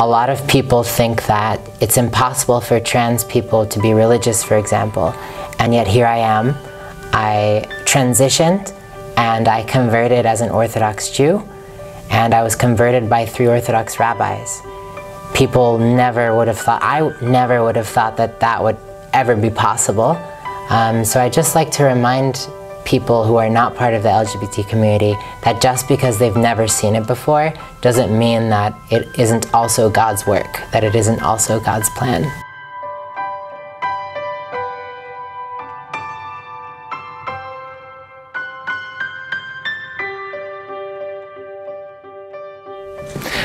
a lot of people think that it's impossible for trans people to be religious, for example, and yet here I am. I transitioned and I converted as an Orthodox Jew, and I was converted by 3 Orthodox rabbis. People never would have thought, I never would have thought that that would ever be possible. So I just like to remind people who are not part of the LGBT community that just because they've never seen it before doesn't mean that it isn't also God's work, that it isn't also God's plan.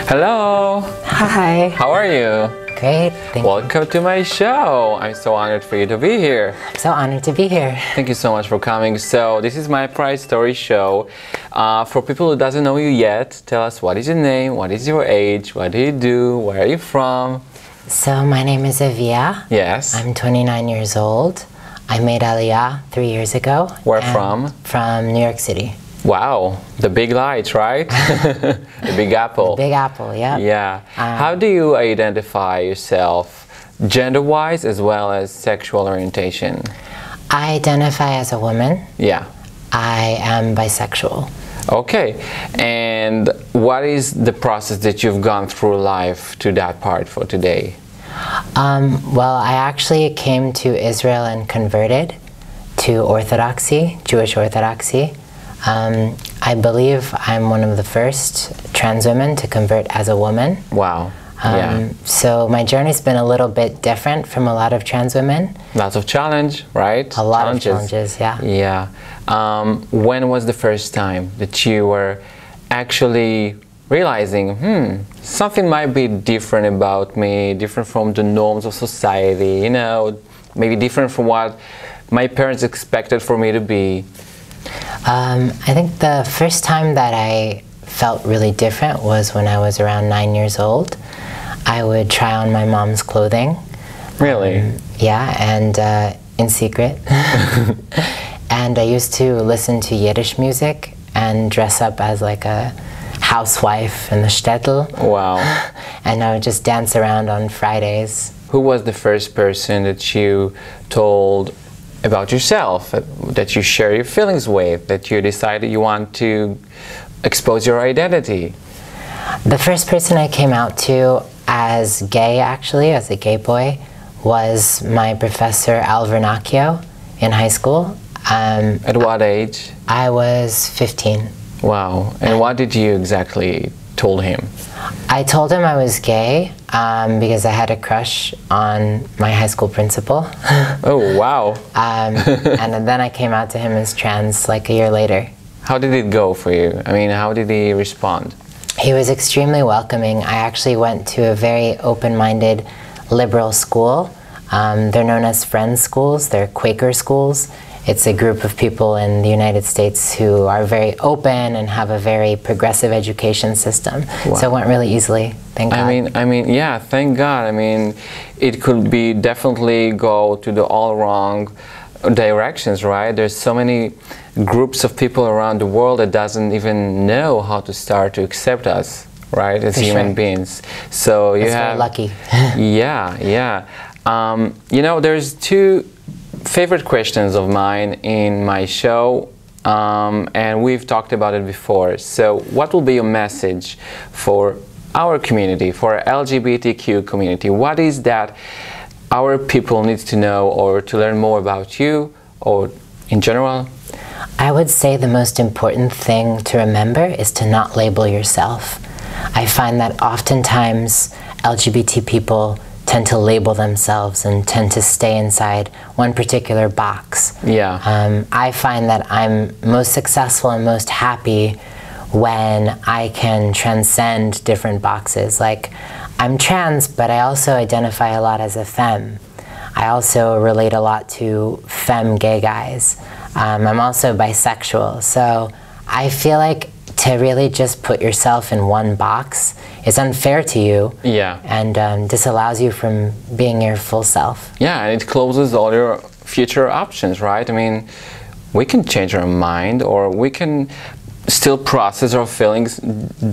Hello! Hi! How are you? Great, thank you. Welcome to my show. I'm so honored for you to be here. I'm so honored to be here. Thank you so much for coming. So this is my Pride Story show. For people who doesn't know you yet, tell us what is your name, what is your age, what do you do, where are you from? So my name is Aviya. Yes. I'm 29 years old. I made Aliyah 3 years ago. Where from? From New York City. Wow, the big light, right? The Big Apple. The Big Apple, yeah. Yeah. How do you identify yourself, gender-wise as well as sexual orientation? I identify as a woman. Yeah. I am bisexual. Okay. And what is the process that you've gone through life to that part for today? Well, I actually came to Israel and converted to Orthodoxy, Jewish Orthodoxy. I believe I'm one of the first trans women to convert as a woman. Wow. Yeah. So my journey's been a little bit different from a lot of trans women. Lots of challenge, right? A lot of challenges, yeah. Yeah. When was the first time that you were actually realizing, something might be different about me, different from the norms of society, you know, maybe different from what my parents expected for me to be? I think the first time that I felt really different was when I was around 9 years old. I would try on my mom's clothing. Really? Yeah, and in secret. And I used to listen to Yiddish music and dress up as like a housewife in the shtetl. Wow. And I would just dance around on Fridays. Who was the first person that you told about yourself, that you share your feelings with, that you decided you want to expose your identity? The first person I came out to as gay, actually, as a gay boy, was my professor Al Vernacchio in high school. At what age? I was 15. Wow. And what did you exactly told him? I told him I was gay because I had a crush on my high school principal. Oh, wow. And then I came out to him as trans like a year later. How did it go for you? I mean, how did he respond? He was extremely welcoming. I actually went to a very open-minded liberal school. They're known as Friends schools. They're Quaker schools. It's a group of people in the United States who are very open and have a very progressive education system. Wow. So it went really easily, thank God. I mean, yeah, thank God. I mean, it could be definitely go to the all wrong directions, right? There's so many groups of people around the world that doesn't even know how to start to accept us, right, as human beings. So you have... lucky. Yeah, yeah. You know, there's two favorite questions of mine in my show, and we've talked about it before. So what will be your message for our community, for our LGBTQ community? What is that our people need to know or to learn more about you, or in general? I would say the most important thing to remember is to not label yourself. I find that oftentimes LGBT people tend to label themselves and tend to stay inside one particular box. Yeah. I find that I'm most successful and most happy when I can transcend different boxes. Like, I'm trans, but I also identify a lot as a femme. I also relate a lot to femme gay guys. I'm also bisexual, so I feel like to really just put yourself in one box is unfair to you. Yeah. And disallows you from being your full self. Yeah, and it closes all your future options, right? I mean, we can change our mind, or we can still process our feelings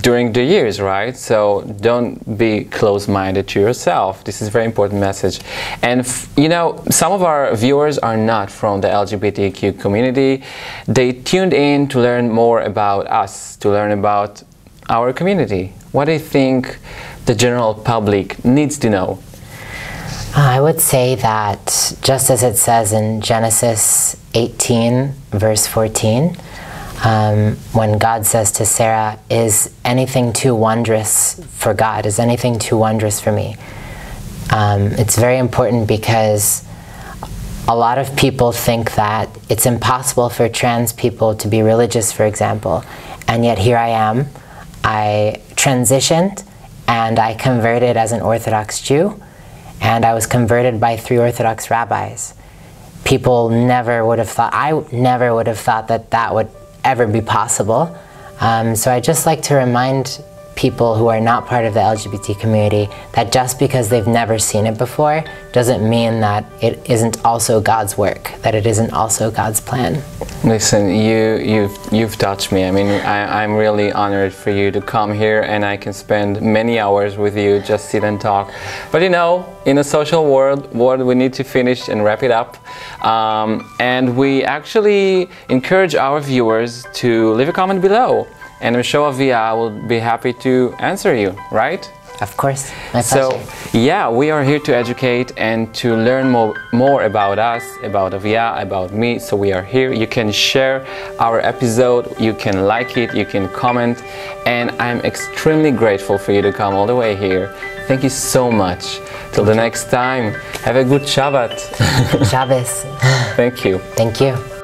during the years, right? So don't be close-minded to yourself. This is a very important message. And you know, some of our viewers are not from the LGBTQ community. They tuned in to learn more about us, to learn about our community. What do you think the general public needs to know? I would say that, just as it says in Genesis 18, verse 14, when God says to Sarah, is anything too wondrous for God? Is anything too wondrous for me? It's very important because a lot of people think that it's impossible for trans people to be religious, for example, and yet here I am. I transitioned and I converted as an Orthodox Jew, and I was converted by 3 Orthodox rabbis. People never would have thought, I never would have thought that that would ever be possible. So I just like to remind people who are not part of the LGBT community that just because they've never seen it before doesn't mean that it isn't also God's work, that it isn't also God's plan. Listen, you've touched me. I mean, I'm really honored for you to come here, and I can spend many hours with you, just sit and talk. But you know, in a social world we need to finish and wrap it up. And we actually encourage our viewers to leave a comment below. And I'm sure Aviya will be happy to answer you, right? Of course, my pleasure. So, yeah, we are here to educate and to learn more about us, about Aviya, about me. So we are here. You can share our episode, you can like it, you can comment. And I'm extremely grateful for you to come all the way here. Thank you so much. Till the next time, have a good Shabbat. Shabbos. Thank you. Thank you.